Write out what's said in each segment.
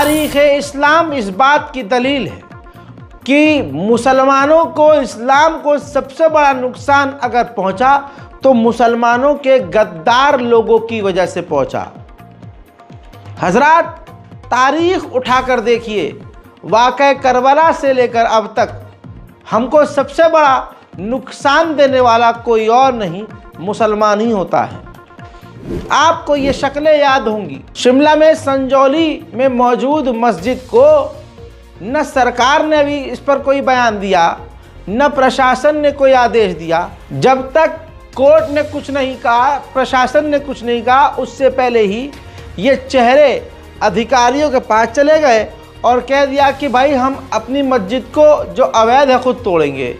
तारीख़ इस्लाम इस बात की दलील है कि मुसलमानों को, इस्लाम को सबसे बड़ा नुकसान अगर पहुंचा तो मुसलमानों के गद्दार लोगों की वजह से पहुंचा। हजरात, तारीख उठाकर देखिए, वाक़या करबला से लेकर अब तक हमको सबसे बड़ा नुकसान देने वाला कोई और नहीं, मुसलमान ही होता है। आपको ये शक्लें याद होंगी। शिमला में संजौली में मौजूद मस्जिद को न सरकार ने अभी इस पर कोई बयान दिया, न प्रशासन ने कोई आदेश दिया। जब तक कोर्ट ने कुछ नहीं कहा, प्रशासन ने कुछ नहीं कहा, उससे पहले ही ये चेहरे अधिकारियों के पास चले गए और कह दिया कि भाई हम अपनी मस्जिद को जो अवैध है खुद तोड़ेंगे।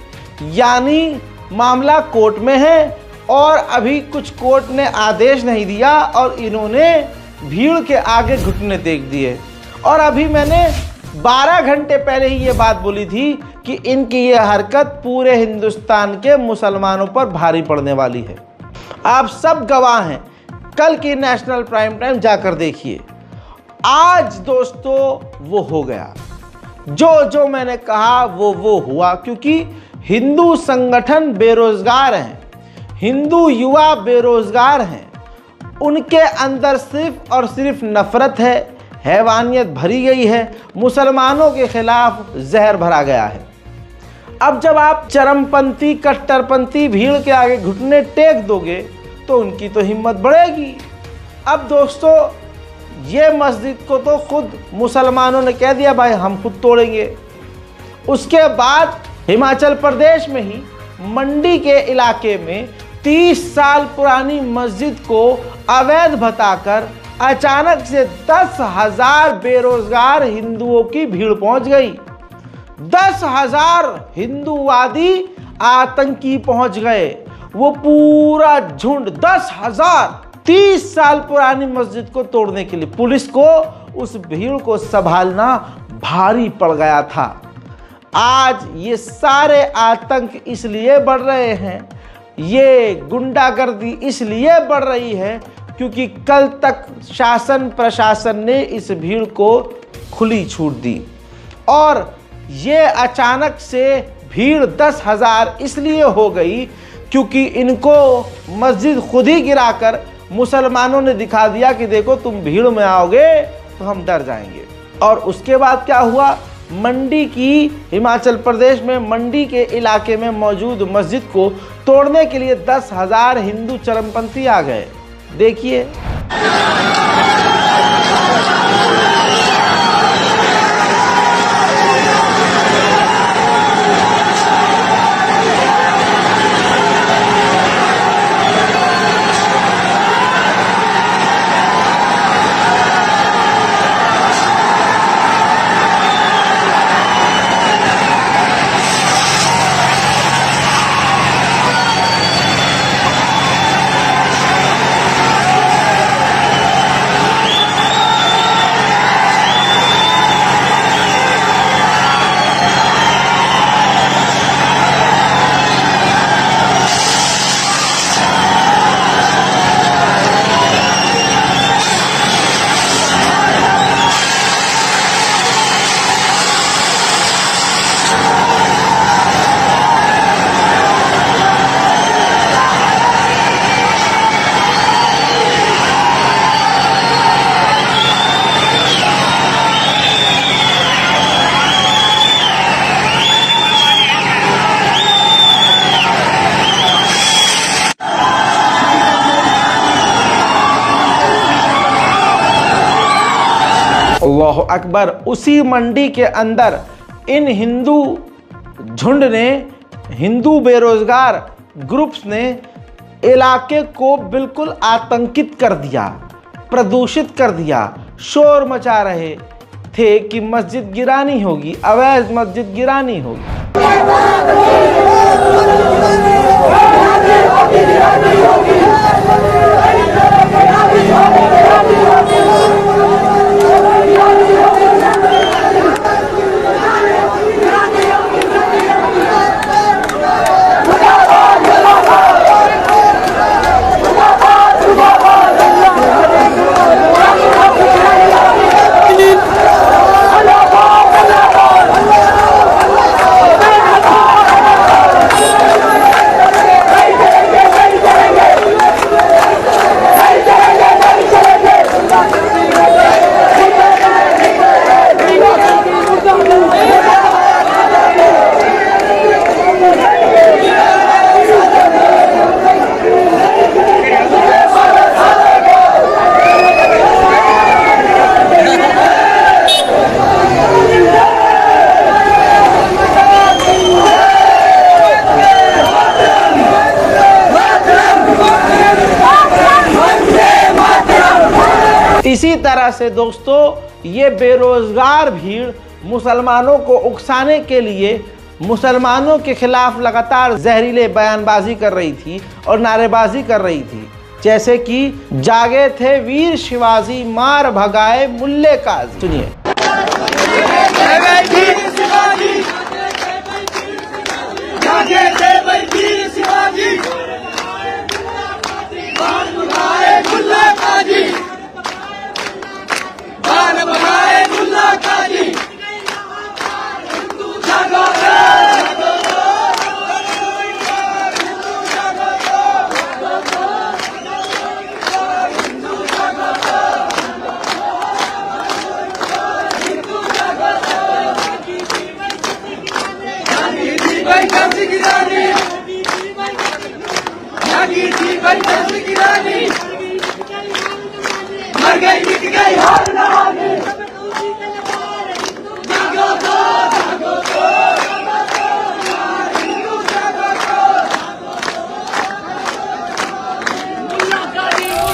यानी मामला कोर्ट में है और अभी कुछ कोर्ट ने आदेश नहीं दिया और इन्होंने भीड़ के आगे घुटने टेक दिए। और अभी मैंने 12 घंटे पहले ही ये बात बोली थी कि इनकी ये हरकत पूरे हिंदुस्तान के मुसलमानों पर भारी पड़ने वाली है। आप सब गवाह हैं, कल की नेशनल प्राइम टाइम जाकर देखिए। आज दोस्तों वो हो गया, जो मैंने कहा वो हुआ, क्योंकि हिंदू संगठन बेरोजगार हैं, हिंदू युवा बेरोजगार हैं, उनके अंदर सिर्फ और सिर्फ नफरत है, हैवानियत भरी गई है, मुसलमानों के खिलाफ जहर भरा गया है। अब जब आप चरमपंथी, कट्टरपंथी भीड़ के आगे घुटने टेक दोगे तो उनकी तो हिम्मत बढ़ेगी। अब दोस्तों, ये मस्जिद को तो खुद मुसलमानों ने कह दिया भाई हम खुद तोड़ेंगे। उसके बाद हिमाचल प्रदेश में ही मंडी के इलाके में 30 साल पुरानी मस्जिद को अवैध बताकर अचानक से 10,000 बेरोजगार हिंदुओं की भीड़ पहुंच गई। 10,000 हिंदूवादी आतंकी पहुंच गए, वो पूरा झुंड 10,000 30 साल पुरानी मस्जिद को तोड़ने के लिए। पुलिस को उस भीड़ को संभालना भारी पड़ गया था। आज ये सारे आतंक इसलिए बढ़ रहे हैं, ये गुंडागर्दी इसलिए बढ़ रही है क्योंकि कल तक शासन प्रशासन ने इस भीड़ को खुली छूट दी और ये अचानक से भीड़ 10,000 इसलिए हो गई क्योंकि इनको मस्जिद खुद ही गिराकर मुसलमानों ने दिखा दिया कि देखो तुम भीड़ में आओगे तो हम डर जाएंगे। और उसके बाद क्या हुआ, मंडी की, हिमाचल प्रदेश में मंडी के इलाके में मौजूद मस्जिद को तोड़ने के लिए 10,000 हिंदू चरमपंथी आ गए। देखिए, अल्लाहु अकबर। उसी मंडी के अंदर इन हिंदू झुंड ने, हिंदू बेरोजगार ग्रुप्स ने इलाके को बिल्कुल आतंकित कर दिया, प्रदूषित कर दिया। शोर मचा रहे थे कि मस्जिद गिरानी होगी, अवैध मस्जिद गिरानी होगी। इसी तरह से दोस्तों ये बेरोजगार भीड़ मुसलमानों को उकसाने के लिए मुसलमानों के खिलाफ लगातार जहरीले बयानबाजी कर रही थी और नारेबाजी कर रही थी, जैसे कि जागे थे वीर शिवाजी, मार भगाए मुल्ले काजी। सुनिए।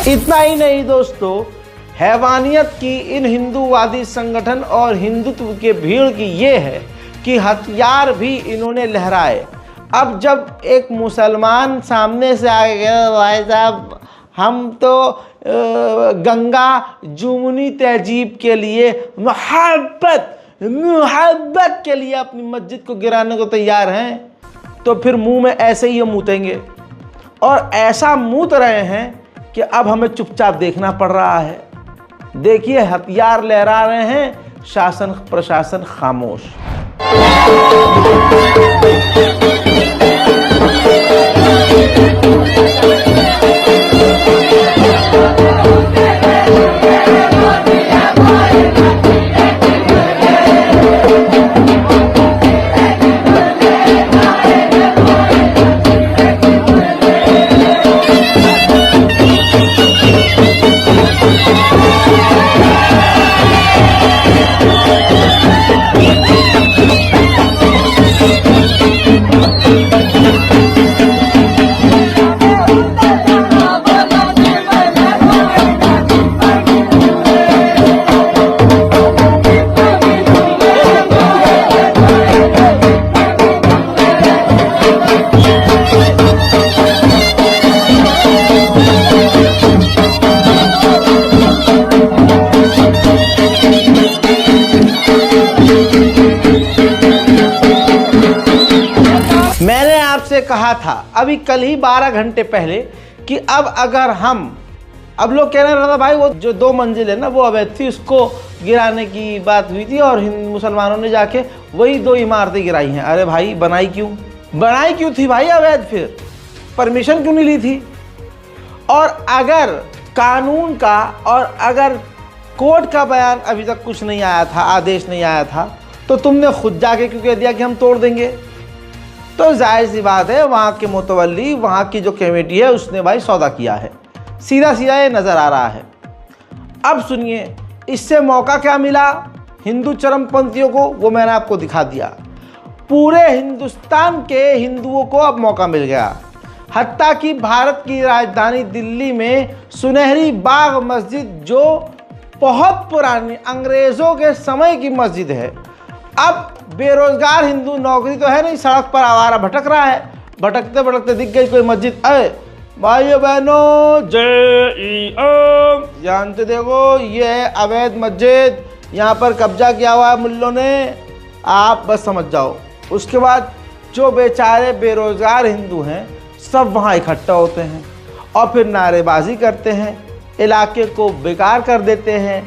इतना ही नहीं दोस्तों, हैवानियत की इन हिंदूवादी संगठन और हिंदुत्व के भीड़ की ये है कि हथियार भी इन्होंने लहराए। अब जब एक मुसलमान सामने से आ गया, भाई साहब हम तो गंगा जुमुनी तहजीब के लिए मोहब्बत के लिए अपनी मस्जिद को गिराने को तैयार हैं, तो फिर मुंह में ऐसे ही मूतेंगे और ऐसा मूत रहे हैं कि अब हमें चुपचाप देखना पड़ रहा है। देखिए, हथियार लहरा रहे हैं, शासन प्रशासन खामोश। कहा था अभी कल ही 12 घंटे पहले कि अब अगर अब लोग कह रहे हैं भाई वो जो 2 मंजिल है ना वो अवैध थी, उसको गिराने की बात हुई थी और मुसलमानों ने जाके वही 2 इमारतें गिराई हैं। अरे भाई बनाई क्यों थी भाई अवैध? फिर परमिशन क्यों नहीं ली थी? और अगर कानून का और अगर कोर्ट का बयान अभी तक कुछ नहीं आया था, आदेश नहीं आया था, तो तुमने खुद जाके क्यों कह दिया कि हम तोड़ देंगे? तो जाहिर सी बात है, वहाँ के मुतवल्ली, वहाँ की जो कमेटी है उसने भाई सौदा किया है। सीधा सीधा ये नज़र आ रहा है। अब सुनिए, इससे मौका क्या मिला हिंदू चरमपंथियों को, वो मैंने आपको दिखा दिया। पूरे हिंदुस्तान के हिंदुओं को अब मौका मिल गया। हत्ता कि भारत की राजधानी दिल्ली में सुनहरी बाग मस्जिद, जो बहुत पुरानी अंग्रेज़ों के समय की मस्जिद है, अब बेरोजगार हिंदू, नौकरी तो है नहीं, सड़क पर आवारा भटक रहा है। भटकते भटकते दिख गई कोई मस्जिद। अरे भाइयों बहनों, जय ओम, जानते देखो ये है अवैध मस्जिद, यहाँ पर कब्जा किया हुआ है मुल्लों ने, आप बस समझ जाओ। उसके बाद जो बेचारे बेरोजगार हिंदू हैं सब वहाँ इकट्ठा होते हैं और फिर नारेबाजी करते हैं, इलाके को बेकार कर देते हैं,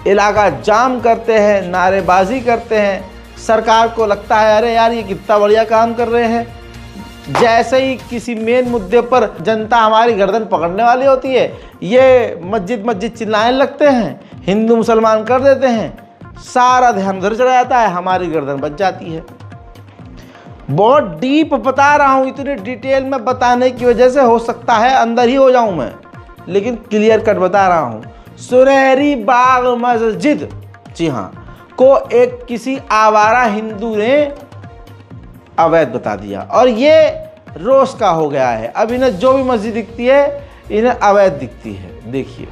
इलाका जाम करते हैं, नारेबाजी करते हैं। सरकार को लगता है अरे यार ये कितना बढ़िया काम कर रहे हैं। जैसे ही किसी मेन मुद्दे पर जनता हमारी गर्दन पकड़ने वाली होती है, ये मस्जिद चिल्लाने लगते हैं, हिंदू मुसलमान कर देते हैं, सारा ध्यान उधर चला जाता है, हमारी गर्दन बच जाती है। बहुत डीप बता रहा हूँ, इतने डिटेल में बताने की वजह से हो सकता है अंदर ही हो जाऊँ मैं, लेकिन क्लियर कट बता रहा हूँ। सुनहरी बाग मस्जिद, जी हाँ, को एक किसी आवारा हिंदू ने अवैध बता दिया और ये रोज का हो गया है। अब इन्हें जो भी मस्जिद दिखती है इन्हें अवैध दिखती है। देखिए।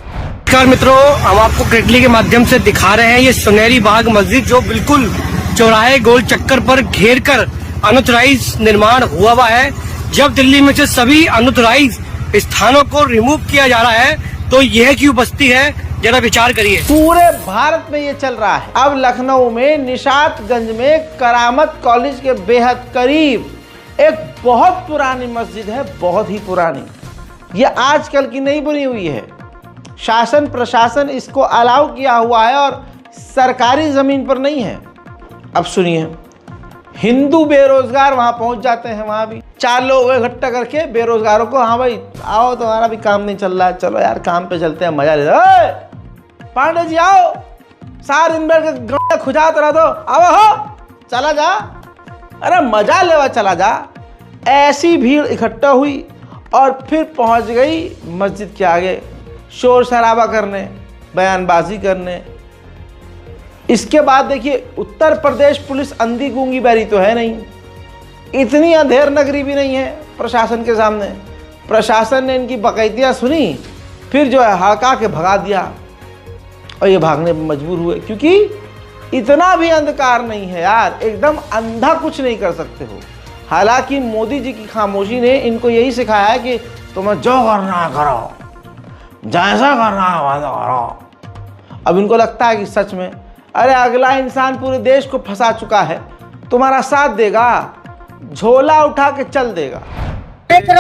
नमस्कार मित्रों, हम आपको कटली के माध्यम से दिखा रहे हैं ये सुनहरी बाग मस्जिद, जो बिल्कुल चौराहे गोल चक्कर पर घेर कर अनऑथराइज्ड निर्माण हुआ है। जब दिल्ली में से सभी अनऑथराइज्ड स्थानों को रिमूव किया जा रहा है तो यह क्यों बस्ती है, जरा विचार करिए। पूरे भारत में ये चल रहा है। अब लखनऊ में निशातगंज में करामत कॉलेज के बेहद करीब एक बहुत पुरानी मस्जिद है, बहुत ही पुरानी। ये आजकल की नहीं बनी हुई है, शासन प्रशासन इसको अलाउ किया हुआ है और सरकारी ज़मीन पर नहीं है। अब सुनिए, हिंदू बेरोजगार वहाँ पहुँच जाते हैं। वहाँ भी 4 लोग इकट्ठा करके बेरोजगारों को, हाँ भाई आओ, तुम्हारा भी काम नहीं चल रहा है, चलो यार काम पे चलते हैं, मजा ले। पांडे जी आओ, सार दिन बैठ के गाना खुजाते रह दो, आओ हो, चला जा, अरे मजा लेवा, चला जा। ऐसी भीड़ इकट्ठा हुई और फिर पहुँच गई मस्जिद के आगे शोर शराबा करने, बयानबाजी करने। इसके बाद देखिए, उत्तर प्रदेश पुलिस अंधी गूंगी बैरी तो है नहीं, इतनी अंधेर नगरी भी नहीं है प्रशासन के सामने। प्रशासन ने इनकी बकैतियाँ सुनी, फिर जो है हड़का के भगा दिया और ये भागने पर मजबूर हुए, क्योंकि इतना भी अंधकार नहीं है यार, एकदम अंधा कुछ नहीं कर सकते हो। हालांकि मोदी जी की खामोशी ने इनको यही सिखाया है कि तुम्हें जो करना है करो, जैसा करना है वैसा करो। अब इनको लगता है कि सच में अरे अगला इंसान पूरे देश को फंसा चुका है, तुम्हारा साथ देगा, झोला उठा के चल देगा। कल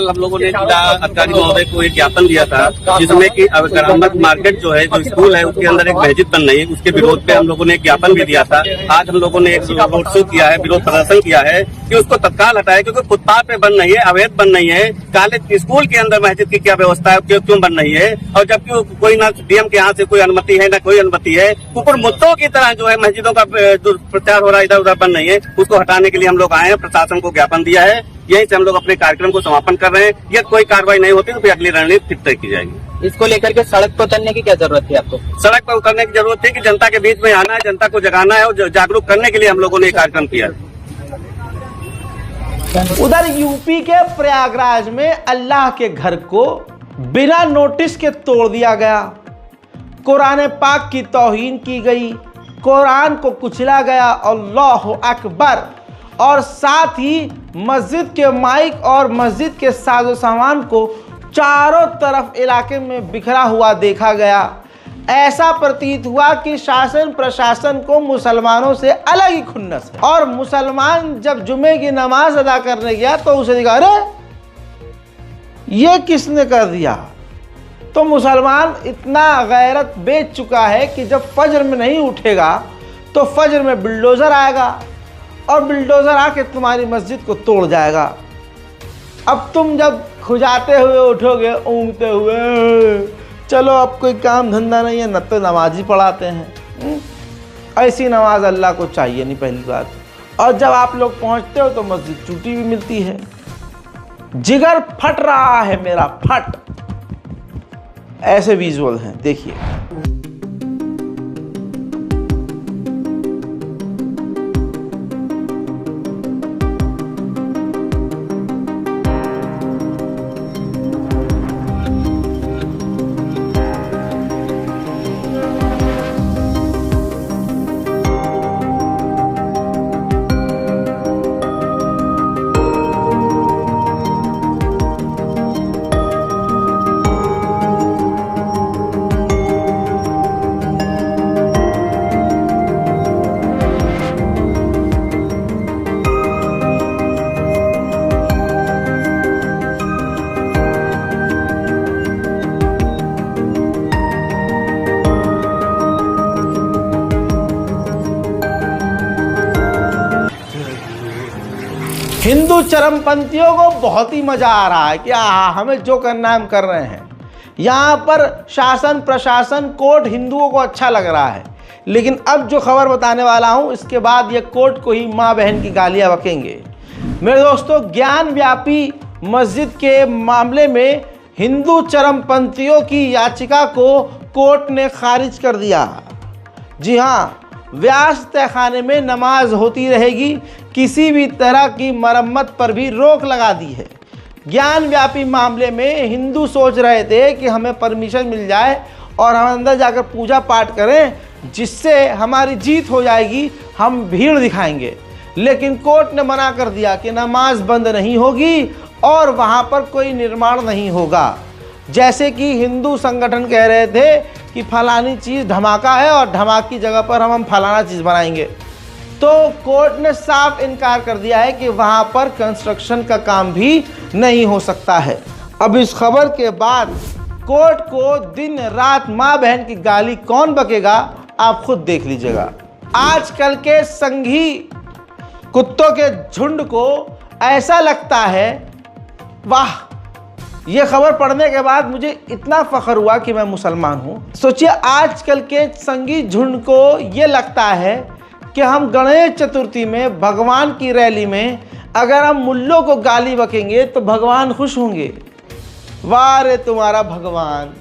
हम लोगों ने अधिकारी महोदय को एक ज्ञापन दिया था, जिसमें कि करामत मार्केट जो है, जो स्कूल है, उसके अंदर एक मस्जिद बन रही है, उसके विरोध पे हम लोगों ने एक ज्ञापन भी दिया था। आज हम लोगों ने एक रोड शो किया है, विरोध प्रदर्शन किया है कि उसको तत्काल हटाए, क्योंकि फुटपाथ पे बन रही है, अवैध बन रही है। कॉलेज स्कूल के अंदर मस्जिद की क्या व्यवस्था है, क्यों बन रही है, और जबकि कोई ना डीएम के यहाँ से कोई अनुमति है, ना कोई अनुमति है। ऊपर मुद्दों की तरह जो है मस्जिदों का प्रचार हो रहा है, इधर उधर बन रही है, उसको हटाने के लिए हम लोग आए हैं, प्रशासन को ज्ञापन दिया है। यहीं से हम लोग अपने कार्यक्रम को समापन कर रहे हैं। यदि कोई कार्रवाई नहीं होती तो फिर अगली रणनीति फिर तय की जाएगी। इसको लेकर के सड़क पर उतरने की क्या जरूरत थी आपको? सड़क पर उतरने की जरूरत थी कि जनता के बीच में आना है, जनता को जगाना है और जागरूक करने के लिए हम लोगों ने कार्यक्रम किया। उधर यूपी के प्रयागराज में अल्लाह के घर को बिना नोटिस के तोड़ दिया गया, कुरान पाक की तौहीन की गई, कुरान को कुचला गया, अल्लाहु अकबर। और साथ ही मस्जिद के माइक और मस्जिद के साजो सामान को चारों तरफ इलाके में बिखरा हुआ देखा गया। ऐसा प्रतीत हुआ कि शासन प्रशासन को मुसलमानों से अलग ही खुन्नस है। और मुसलमान जब जुमे की नमाज अदा करने गया तो उसे दिखा, अरे ये किसने कर दिया। तो मुसलमान इतना गैरत बेच चुका है कि जब फजर में नहीं उठेगा तो फजर में बिल्डोज़र आएगा और बिल्डोज़र आके तुम्हारी मस्जिद को तोड़ जाएगा। अब तुम जब खुजाते हुए उठोगे, ऊँगते हुए, चलो अब कोई काम धंधा नहीं है, न तो नमाज ही पढ़ाते हैं। ऐसी नमाज अल्लाह को चाहिए नहीं, पहली बात। और जब आप लोग पहुँचते हो तो मस्जिद टूटी भी मिलती है। जिगर फट रहा है मेरा, फट। ऐसे विजुअल हैं, देखिए। हिंदू चरमपंथियों को बहुत ही मजा आ रहा है कि हमें जो करना है हम कर रहे हैं। यहाँ पर शासन प्रशासन कोर्ट हिंदुओं को अच्छा लग रहा है, लेकिन अब जो खबर बताने वाला हूँ इसके बाद ये कोर्ट को ही माँ बहन की गालियाँ बकेंगे। मेरे दोस्तों, ज्ञान व्यापी मस्जिद के मामले में हिंदू चरमपंथियों की याचिका को कोर्ट ने खारिज कर दिया। जी हाँ, व्यास तहखाने में नमाज होती रहेगी, किसी भी तरह की मरम्मत पर भी रोक लगा दी है। ज्ञान व्यापी मामले में हिंदू सोच रहे थे कि हमें परमिशन मिल जाए और हम अंदर जाकर पूजा पाठ करें, जिससे हमारी जीत हो जाएगी, हम भीड़ दिखाएंगे। लेकिन कोर्ट ने मना कर दिया कि नमाज बंद नहीं होगी और वहाँ पर कोई निर्माण नहीं होगा। जैसे कि हिंदू संगठन कह रहे थे कि फलानी चीज़ धमाका है और धमाके की जगह पर हम फलाना चीज़ बनाएंगे, तो कोर्ट ने साफ इनकार कर दिया है कि वहाँ पर कंस्ट्रक्शन का काम भी नहीं हो सकता है। अब इस खबर के बाद कोर्ट को दिन रात माँ बहन की गाली कौन बकेगा, आप खुद देख लीजिएगा। आजकल के संघी कुत्तों के झुंड को ऐसा लगता है, वाह, ये खबर पढ़ने के बाद मुझे इतना फख्र हुआ कि मैं मुसलमान हूँ। सोचिए, आजकल के संघी झुंड को ये लगता है कि हम गणेश चतुर्थी में भगवान की रैली में अगर हम मुल्लों को गाली बकेंगे तो भगवान खुश होंगे। वाह रे तुम्हारा भगवान!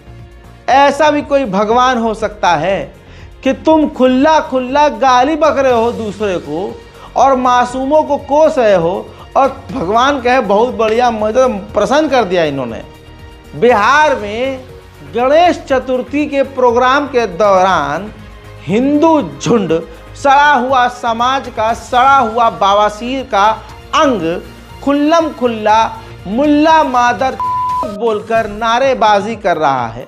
ऐसा भी कोई भगवान हो सकता है कि तुम खुला खुला गाली बक रहे हो दूसरे को और मासूमों को कोस रहे हो और भगवान कहे बहुत बढ़िया, मुझे प्रसन्न कर दिया इन्होंने। बिहार में गणेश चतुर्थी के प्रोग्राम के दौरान हिंदू झुंड सड़ा हुआ समाज का, सड़ा हुआ बवासीर का अंग खुल्लम खुल्ला मुल्ला मादर बोलकर नारेबाजी कर रहा है।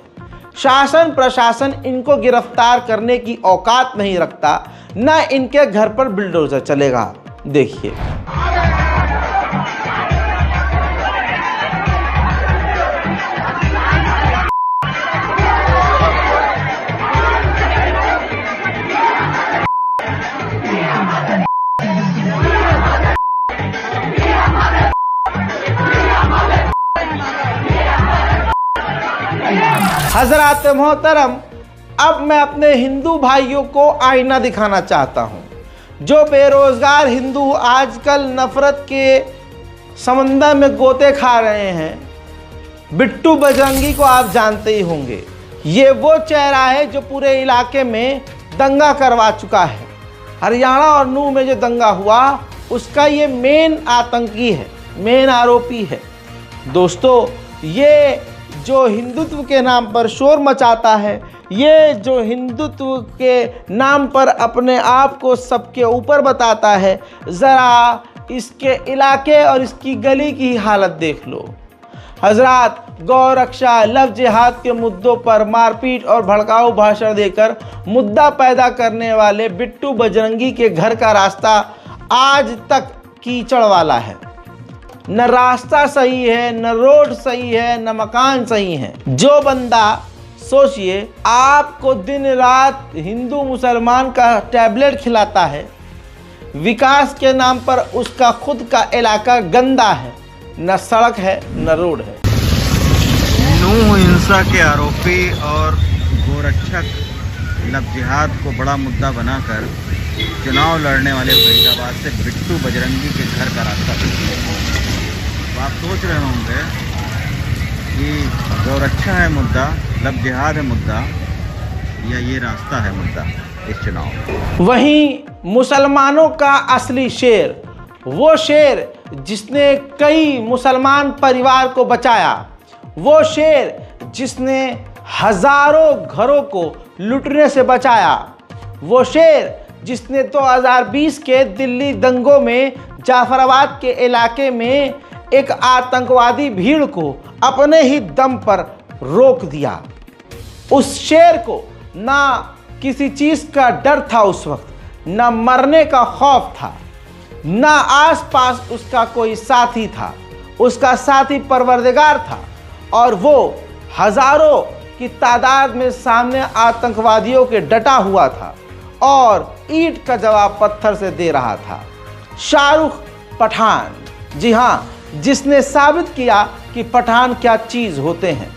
शासन प्रशासन इनको गिरफ्तार करने की औकात नहीं रखता, न इनके घर पर बुलडोजर चलेगा। देखिए, हजरात मोहतरम, अब मैं अपने हिंदू भाइयों को आईना दिखाना चाहता हूँ। जो बेरोजगार हिंदू आजकल नफरत के समंदर में गोते खा रहे हैं। बिट्टू बजरंगी को आप जानते ही होंगे। ये वो चेहरा है जो पूरे इलाके में दंगा करवा चुका है। हरियाणा और नूह में जो दंगा हुआ उसका ये मेन आतंकी है, मेन आरोपी है। दोस्तों, ये जो हिंदुत्व के नाम पर शोर मचाता है, ये जो हिंदुत्व के नाम पर अपने आप को सबके ऊपर बताता है, ज़रा इसके इलाके और इसकी गली की हालत देख लो। हजरात, गौ रक्षा, लव जिहाद के मुद्दों पर मारपीट और भड़काऊ भाषण देकर मुद्दा पैदा करने वाले बिट्टू बजरंगी के घर का रास्ता आज तक कीचड़ वाला है। न रास्ता सही है, न रोड सही है, न मकान सही है। जो बंदा, सोचिए, आपको दिन रात हिंदू मुसलमान का टैबलेट खिलाता है, विकास के नाम पर उसका खुद का इलाका गंदा है, न सड़क है न रोड है। नूह हिंसा के आरोपी और गोरक्षक लव जिहाद को बड़ा मुद्दा बनाकर चुनाव लड़ने वाले फरीदाबाद से बिट्टू बजरंगी के घर का रास्ता तो आप सोच रहे होंगे कि गौरक्षा है मुद्दा, लव जिहाद है मुद्दा, या ये रास्ता है मुद्दा इस चुनाव में। वहीं मुसलमानों का असली शेर, वो शेर जिसने कई मुसलमान परिवार को बचाया, वो शेर जिसने हजारों घरों को लूटने से बचाया, वो शेर जिसने 2020 के दिल्ली दंगों में जाफराबाद के इलाके में एक आतंकवादी भीड़ को अपने ही दम पर रोक दिया। उस शेर को ना किसी चीज़ का डर था उस वक्त, ना मरने का खौफ था, ना आसपास उसका कोई साथी था। उसका साथी परवरदिगार था और वो हजारों की तादाद में सामने आतंकवादियों के डटा हुआ था और ईंट का जवाब पत्थर से दे रहा था। शाहरुख पठान, जी हाँ, जिसने साबित किया कि पठान क्या चीज़ होते हैं।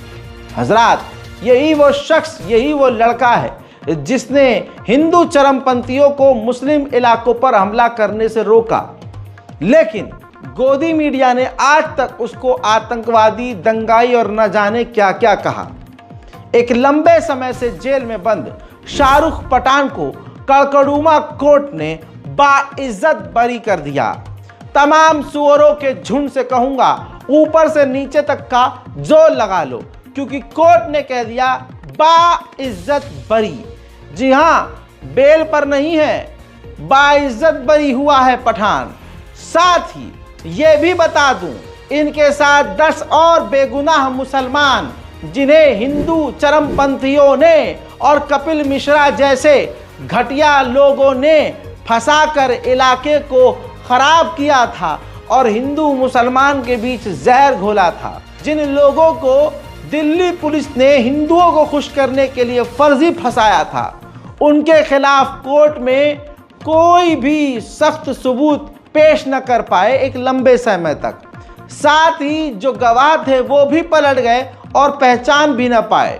हजरात, यही वो शख्स, यही वो लड़का है जिसने हिंदू चरमपंथियों को मुस्लिम इलाकों पर हमला करने से रोका, लेकिन गोदी मीडिया ने आज तक उसको आतंकवादी, दंगाई और न जाने क्या क्या कहा। एक लंबे समय से जेल में बंद शाहरुख पठान को कड़कड़ूमा कोर्ट ने बाइज्जत बरी कर दिया। तमाम सुअरों के झुंड से कहूंगा, ऊपर से नीचे तक का जोर लगा लो, क्योंकि कोर्ट ने कह दिया बाइज्जत बरी। जी हां, बेल पर नहीं है, बाइज्जत बरी हुआ है पठान। साथ ही ये भी बता दूं, इनके साथ 10 और बेगुनाह मुसलमान, जिन्हें हिंदू चरमपंथियों ने और कपिल मिश्रा जैसे घटिया लोगों ने फंसाकर इलाके को खराब किया था और हिंदू मुसलमान के बीच जहर घोला था, जिन लोगों को दिल्ली पुलिस ने हिंदुओं को खुश करने के लिए फर्जी फंसाया था, उनके खिलाफ कोर्ट में कोई भी सख्त सबूत पेश न कर पाए एक लंबे समय तक। साथ ही जो गवाह थे वो भी पलट गए और पहचान भी न पाए।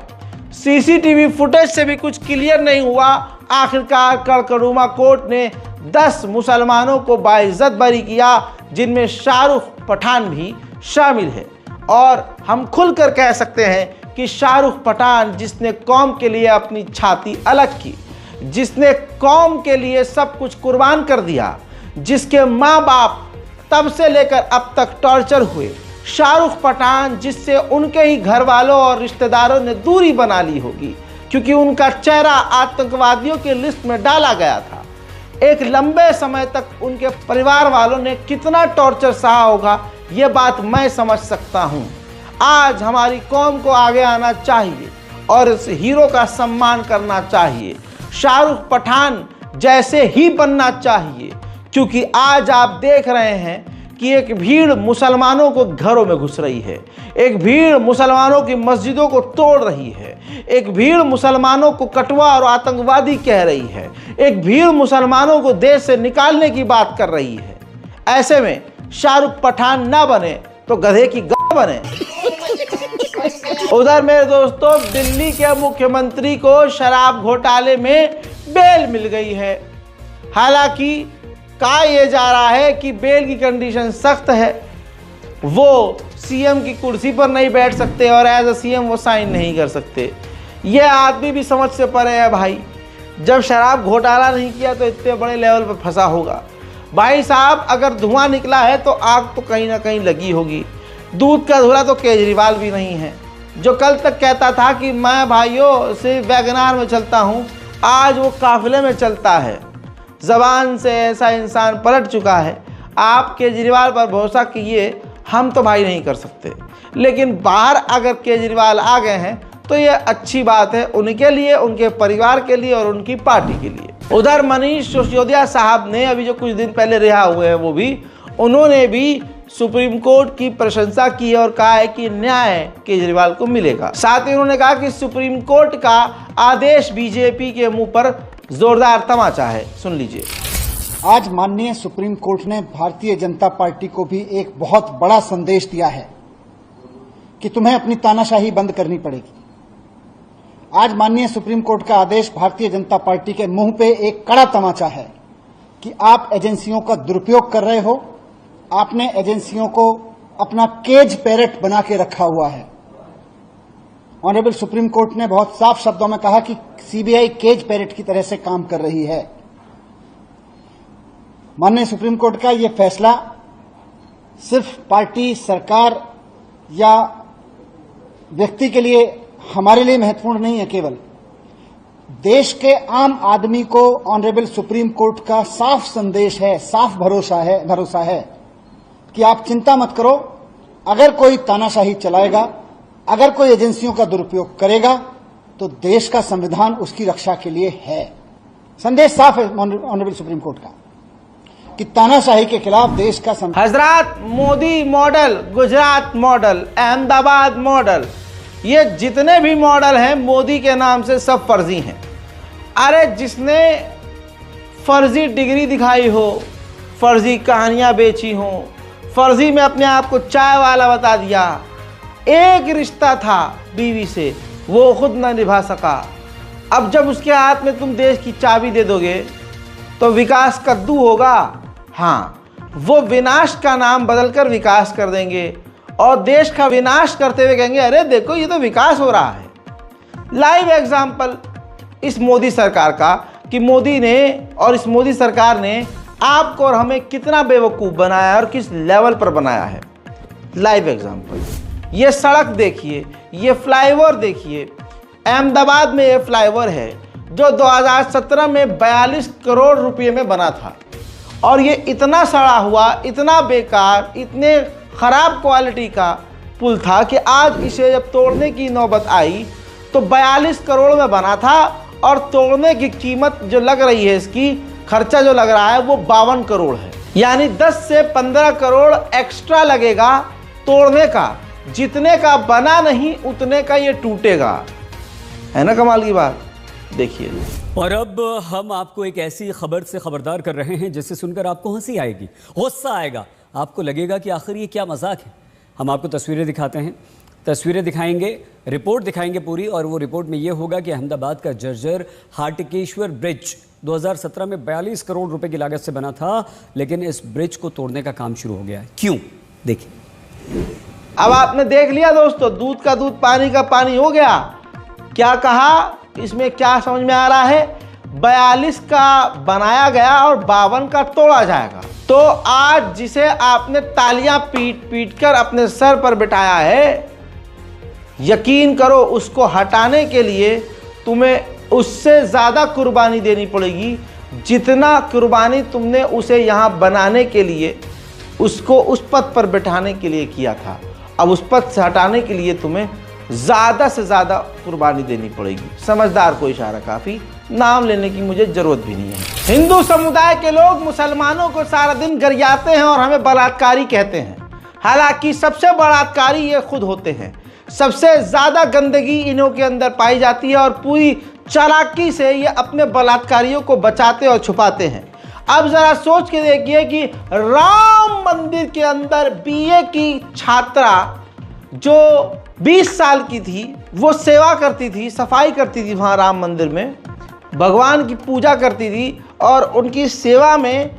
सीसीटीवी फुटेज से भी कुछ क्लियर नहीं हुआ। आखिरकार कड़कड़ुमा कोर्ट ने 10 मुसलमानों को बाइज्जत बरी किया, जिनमें शाहरुख पठान भी शामिल है। और हम खुलकर कह सकते हैं कि शाहरुख पठान, जिसने कौम के लिए अपनी छाती अलग की, जिसने कौम के लिए सब कुछ कुर्बान कर दिया, जिसके माँ बाप तब से लेकर अब तक टॉर्चर हुए, शाहरुख पठान जिससे उनके ही घर वालों और रिश्तेदारों ने दूरी बना ली होगी, क्योंकि उनका चेहरा आतंकवादियों की लिस्ट में डाला गया था। एक लंबे समय तक उनके परिवार वालों ने कितना टॉर्चर सहा होगा, ये बात मैं समझ सकता हूँ। आज हमारी कौम को आगे आना चाहिए और इस हीरो का सम्मान करना चाहिए। शाहरुख पठान जैसे ही बनना चाहिए, क्योंकि आज आप देख रहे हैं कि एक भीड़ मुसलमानों को घरों में घुस रही है, एक भीड़ मुसलमानों की मस्जिदों को तोड़ रही है, एक भीड़ मुसलमानों को कटवा और आतंकवादी कह रही है, एक भीड़ मुसलमानों को देश से निकालने की बात कर रही है। ऐसे में शाहरुख पठान ना बने तो गधे की गाय बने। उधर मेरे दोस्तों, दिल्ली के मुख्यमंत्री को शराब घोटाले में बेल मिल गई है। हालांकि कहा यह जा रहा है कि बेल की कंडीशन सख्त है, वो सीएम की कुर्सी पर नहीं बैठ सकते और एज अ सीएम वो साइन नहीं कर सकते। यह आदमी भी समझ से परे है भाई। जब शराब घोटाला नहीं किया तो इतने बड़े लेवल पर फंसा होगा। भाई साहब, अगर धुआं निकला है तो आग तो कहीं ना कहीं लगी होगी। दूध का धुला तो केजरीवाल भी नहीं है, जो कल तक कहता था कि मैं भाइयों सिर्फ वैगनार में चलता हूँ, आज वो काफिले में चलता है। ज़बान से ऐसा इंसान पलट चुका है। आप केजरीवाल पर भरोसा कीजिए, हम तो भाई नहीं कर सकते, लेकिन बाहर अगर केजरीवाल आ गए हैं तो ये अच्छी बात है उनके लिए, उनके परिवार के लिए और उनकी पार्टी के लिए। उधर मनीष सिसोदिया साहब ने अभी जो कुछ दिन पहले रिहा हुए हैं, उन्होंने भी सुप्रीम कोर्ट की प्रशंसा की है और कहा है कि न्याय केजरीवाल को मिलेगा। साथ ही उन्होंने कहा कि सुप्रीम कोर्ट का आदेश बीजेपी के मुंह पर जोरदार तमाचा है। सुन लीजिए। आज माननीय सुप्रीम कोर्ट ने भारतीय जनता पार्टी को भी एक बहुत बड़ा संदेश दिया है कि तुम्हें अपनी तानाशाही बंद करनी पड़ेगी। आज माननीय सुप्रीम कोर्ट का आदेश भारतीय जनता पार्टी के मुंह पे एक कड़ा तमाचा है कि आप एजेंसियों का दुरुपयोग कर रहे हो। आपने एजेंसियों को अपना केज पैरेट बना के रखा हुआ है। ऑनरेबल सुप्रीम कोर्ट ने बहुत साफ शब्दों में कहा कि सीबीआई केज पैरेट की तरह से काम कर रही है। माननीय सुप्रीम कोर्ट का यह फैसला सिर्फ पार्टी, सरकार या व्यक्ति के लिए, हमारे लिए महत्वपूर्ण नहीं है, केवल देश के आम आदमी को ऑनरेबल सुप्रीम कोर्ट का साफ संदेश है, साफ भरोसा है कि आप चिंता मत करो। अगर कोई तानाशाही चलाएगा, अगर कोई एजेंसियों का दुरुपयोग करेगा, तो देश का संविधान उसकी रक्षा के लिए है। संदेश साफ है ऑनरेबल सुप्रीम कोर्ट का कि तानाशाही के खिलाफ देश का हजरात, Modi model, Gujarat model, Ahmedabad model, ये जितने भी मॉडल हैं मोदी के नाम से सब फर्जी हैं। अरे जिसने फर्जी डिग्री दिखाई हो, फर्जी कहानियां बेची हो, फर्जी में अपने आप को चाय वाला बता दिया, एक रिश्ता था बीवी से, वो खुद ना निभा सका। अब जब उसके हाथ में तुम देश की चाबी दे दोगे तो विकास कद्दू होगा। हाँ, वो विनाश का नाम बदलकर विकास कर देंगे और देश का विनाश करते हुए कहेंगे अरे देखो ये तो विकास हो रहा है। लाइव एग्जाम्पल इस मोदी सरकार का कि मोदी ने और इस मोदी सरकार ने आपको और हमें कितना बेवकूफ़ बनाया है और किस लेवल पर बनाया है। लाइव एग्जांपल, ये सड़क देखिए, ये फ्लाईओवर देखिए। अहमदाबाद में ये फ्लाईओवर है जो 2017 में 42 करोड़ रुपए में बना था, और ये इतना सड़ा हुआ, इतना बेकार, इतने ख़राब क्वालिटी का पुल था कि आज इसे जब तोड़ने की नौबत आई तो 42 करोड़ में बना था, और तोड़ने की कीमत जो लग रही है, इसकी खर्चा जो लग रहा है वो 52 करोड़ है। यानी 10 से 15 करोड़ एक्स्ट्रा लगेगा तोड़ने का। जितने का बना नहीं उतने का ये टूटेगा। है ना कमाल की बात? देखिए। और अब हम आपको एक ऐसी खबर से खबरदार कर रहे हैं जिसे सुनकर आपको हंसी आएगी, गुस्सा आएगा, आपको लगेगा कि आखिर ये क्या मजाक है। हम आपको तस्वीरें दिखाते हैं, तस्वीरें दिखाएंगे, रिपोर्ट दिखाएंगे पूरी, और वो रिपोर्ट में ये होगा कि अहमदाबाद का जर्जर हाटकेश्वर ब्रिज 2017 में 42 करोड़ रुपए की लागत से बना था, लेकिन इस ब्रिज को तोड़ने का काम शुरू हो गया है। क्यों? देखिए। अब आपने देख लिया दोस्तों, दूध का दूध पानी का पानी हो गया। क्या कहा, इसमें क्या समझ में आ रहा है? 42 का बनाया गया और 52 का तोड़ा जाएगा। तो आज जिसे आपने तालियां पीट पीट कर अपने सर पर बिठाया है, यकीन करो उसको हटाने के लिए तुम्हें उससे ज़्यादा कुर्बानी देनी पड़ेगी, जितना कुर्बानी तुमने उसे यहाँ बनाने के लिए, उसको उस पद पर बिठाने के लिए किया था। अब उस पद से हटाने के लिए तुम्हें ज़्यादा से ज़्यादा कुर्बानी देनी पड़ेगी। समझदार को इशारा काफ़ी, नाम लेने की मुझे ज़रूरत भी नहीं है। हिंदू समुदाय के लोग मुसलमानों को सारा दिन गरियाते हैं और हमें बलात्कारी कहते हैं। हालांकि सबसे बलात्कारी ये खुद होते हैं। सबसे ज़्यादा गंदगी इन्हों के अंदर पाई जाती है और पूरी चालाकी से ये अपने बलात्कारियों को बचाते और छुपाते हैं। अब ज़रा सोच के देखिए कि राम मंदिर के अंदर बीए की छात्रा जो 20 साल की थी, वो सेवा करती थी, सफाई करती थी वहाँ राम मंदिर में, भगवान की पूजा करती थी और उनकी सेवा में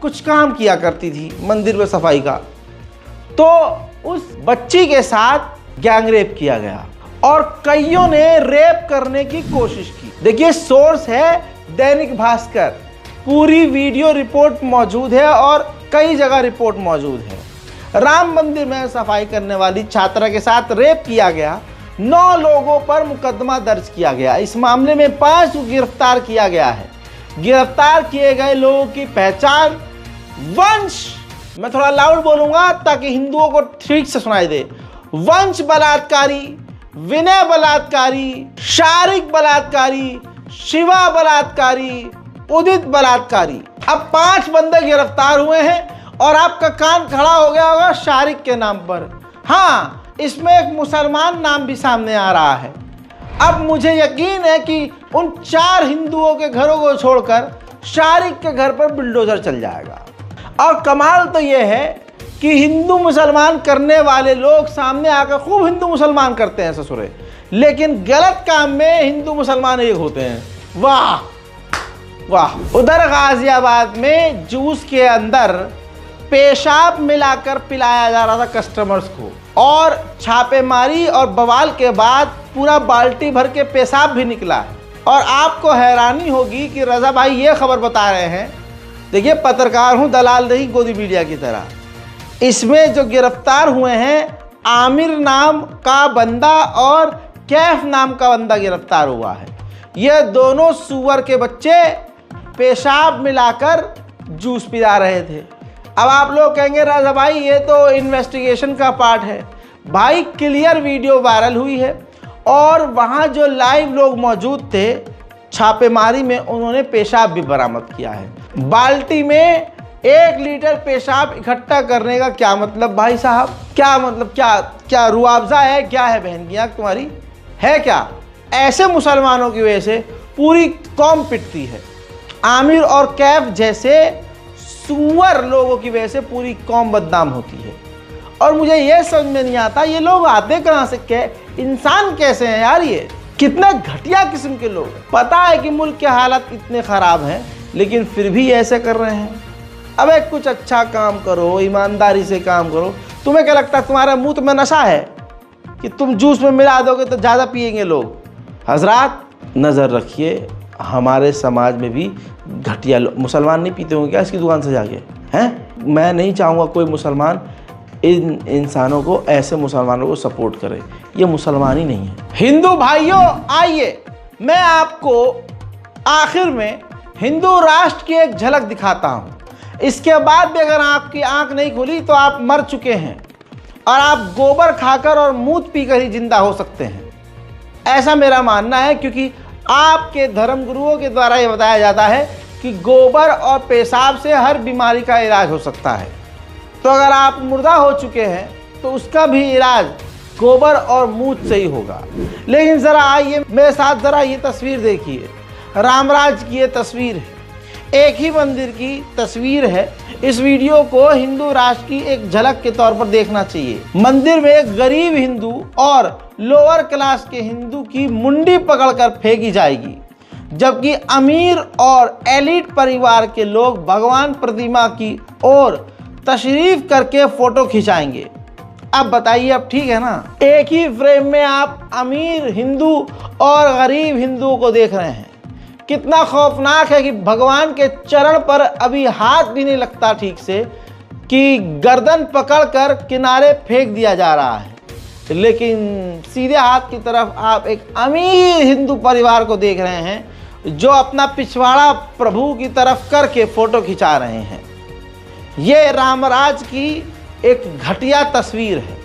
कुछ काम किया करती थी मंदिर में सफाई का। तो उस बच्ची के साथ गैंग रेप किया गया और कईयों ने रेप करने की कोशिश की। देखिए, सोर्स है दैनिक भास्कर, पूरी वीडियो रिपोर्ट मौजूद है और कई जगह रिपोर्ट मौजूद है। राम मंदिर में सफाई करने वाली छात्रा के साथ रेप किया गया। 9 लोगों पर मुकदमा दर्ज किया गया। इस मामले में 5 को गिरफ्तार किया गया है। गिरफ्तार किए गए लोगों की पहचान वंश, मैं थोड़ा लाउड बोलूंगा ताकि हिंदुओं को ठीक से सुनाई दे, वंश बलात्कारी, विनय बलात्कारी, शारिक बलात्कारी, शिवा बलात्कारी, उदित बलात्कारी। अब 5 बंदे गिरफ्तार हुए हैं और आपका कान खड़ा हो गया होगा शारिक के नाम पर। हाँ, इसमें एक मुसलमान नाम भी सामने आ रहा है। अब मुझे यकीन है कि उन 4 हिंदुओं के घरों को छोड़कर शारिक के घर पर बुलडोजर चल जाएगा। और कमाल तो यह है कि हिंदू मुसलमान करने वाले लोग सामने आकर खूब हिंदू मुसलमान करते हैं ससुरे, लेकिन गलत काम में हिंदू मुसलमान एक होते हैं। वाह वाह। उधर गाजियाबाद में जूस के अंदर पेशाब मिलाकर पिलाया जा रहा था कस्टमर्स को, और छापेमारी और बवाल के बाद पूरा बाल्टी भर के पेशाब भी निकला। और आपको हैरानी होगी कि रजा भाई ये खबर बता रहे हैं, देखिए पत्रकार हूँ, दलाल नहीं गोदी मीडिया की तरह। इसमें जो गिरफ्तार हुए हैं, आमिर नाम का बंदा और कैफ नाम का बंदा गिरफ्तार हुआ है। ये दोनों सुअर के बच्चे पेशाब मिलाकर जूस पिला रहे थे। अब आप लोग कहेंगे राजा भाई ये तो इन्वेस्टिगेशन का पार्ट है। भाई क्लियर वीडियो वायरल हुई है और वहाँ जो लाइव लोग मौजूद थे छापेमारी में, उन्होंने पेशाब भी बरामद किया है। बाल्टी में 1 लीटर पेशाब इकट्ठा करने का क्या मतलब भाई साहब? क्या मतलब? क्या रुआवजा है? क्या है बहन की आँख तुम्हारी? है क्या? ऐसे मुसलमानों की वजह से पूरी कौम पिटती है। आमिर और कैफ जैसे सुअर लोगों की वजह से पूरी कौम बदनाम होती है। और मुझे ये समझ में नहीं आता ये लोग आते कहाँ से, इंसान कैसे हैं यार? ये कितना घटिया किस्म के लोग। पता है कि मुल्क के हालात इतने ख़राब हैं, लेकिन फिर भी ऐसे कर रहे हैं। अबे कुछ अच्छा काम करो, ईमानदारी से काम करो। तुम्हें क्या लगता है तुम्हारे मुंह में नशा है कि तुम जूस में मिला दोगे तो ज़्यादा पिएंगे लोग? हजरात नज़र रखिए, हमारे समाज में भी घटिया लोग। मुसलमान नहीं पीते होंगे क्या इसकी दुकान से जाके? हैं? मैं नहीं चाहूँगा कोई मुसलमान इन इंसानों को, ऐसे मुसलमानों को सपोर्ट करे। ये मुसलमान ही नहीं है। हिंदू भाइयों, आइए मैं आपको आखिर में हिंदू राष्ट्र की एक झलक दिखाता हूँ। इसके बाद भी अगर आपकी आंख नहीं खुली तो आप मर चुके हैं और आप गोबर खाकर और मूत पीकर ही जिंदा हो सकते हैं, ऐसा मेरा मानना है। क्योंकि आपके धर्मगुरुओं के द्वारा ये बताया जाता है कि गोबर और पेशाब से हर बीमारी का इलाज हो सकता है। तो अगर आप मुर्दा हो चुके हैं तो उसका भी इलाज गोबर और मूत से ही होगा। लेकिन ज़रा आइए मेरे साथ, ज़रा ये तस्वीर देखिए। रामराज की ये तस्वीर है, एक ही मंदिर की तस्वीर है। इस वीडियो को हिंदू राष्ट्र की एक झलक के तौर पर देखना चाहिए। मंदिर में एक गरीब हिंदू और लोअर क्लास के हिंदू की मुंडी पकड़कर फेंकी जाएगी, जबकि अमीर और एलिट परिवार के लोग भगवान प्रतिमा की ओर तशरीफ करके फोटो खिंचाएंगे। अब बताइए, अब ठीक है ना? एक ही फ्रेम में आप अमीर हिंदू और गरीब हिंदुओं को देख रहे हैं। कितना खौफनाक है कि भगवान के चरण पर अभी हाथ भी नहीं लगता ठीक से, कि गर्दन पकड़कर किनारे फेंक दिया जा रहा है। लेकिन सीधे हाथ की तरफ आप एक अमीर हिंदू परिवार को देख रहे हैं जो अपना पिछवाड़ा प्रभु की तरफ करके फोटो खिंचा रहे हैं। ये रामराज की एक घटिया तस्वीर है।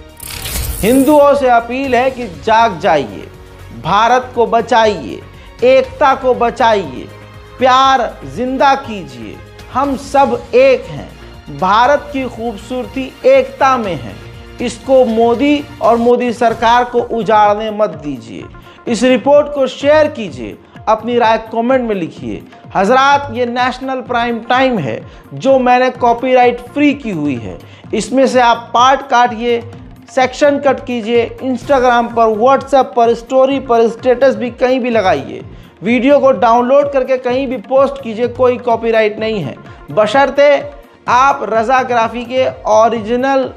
हिंदुओं से अपील है कि जाग जाइए, भारत को बचाइए, एकता को बचाइए, प्यार जिंदा कीजिए। हम सब एक हैं। भारत की खूबसूरती एकता में है। इसको मोदी और मोदी सरकार को उजाड़ने मत दीजिए। इस रिपोर्ट को शेयर कीजिए, अपनी राय कमेंट में लिखिए। हजरात, ये नेशनल प्राइम टाइम है जो मैंने कॉपीराइट फ्री की हुई है। इसमें से आप पार्ट काटिए, सेक्शन कट कीजिए, इंस्टाग्राम पर, व्हाट्सएप पर, स्टोरी पर, स्टेटस भी कहीं भी लगाइए। वीडियो को डाउनलोड करके कहीं भी पोस्ट कीजिए, कोई कॉपीराइट नहीं है, बशर्ते आप रज़ाग्राफी के ओरिजिनल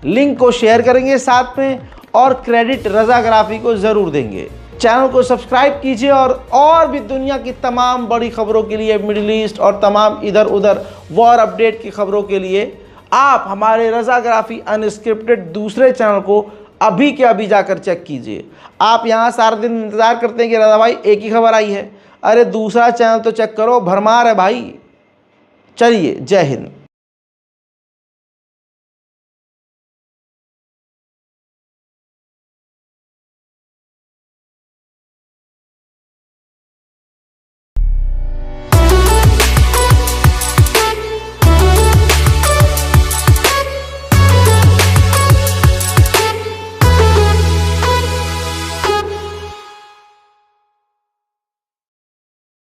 लिंक को शेयर करेंगे साथ में, और क्रेडिट रज़ाग्राफी को ज़रूर देंगे। चैनल को सब्सक्राइब कीजिए और भी दुनिया की तमाम बड़ी खबरों के लिए, मिडिल ईस्ट और तमाम इधर उधर वॉर अपडेट की खबरों के लिए आप हमारे रज़ाग्राफी अनस्क्रिप्टेड दूसरे चैनल को अभी के अभी जाकर चेक कीजिए। आप यहाँ सारा दिन इंतज़ार करते हैं कि रज़ा भाई एक ही खबर आई है, अरे दूसरा चैनल तो चेक करो, भरमार है भाई। चलिए, जय हिंद।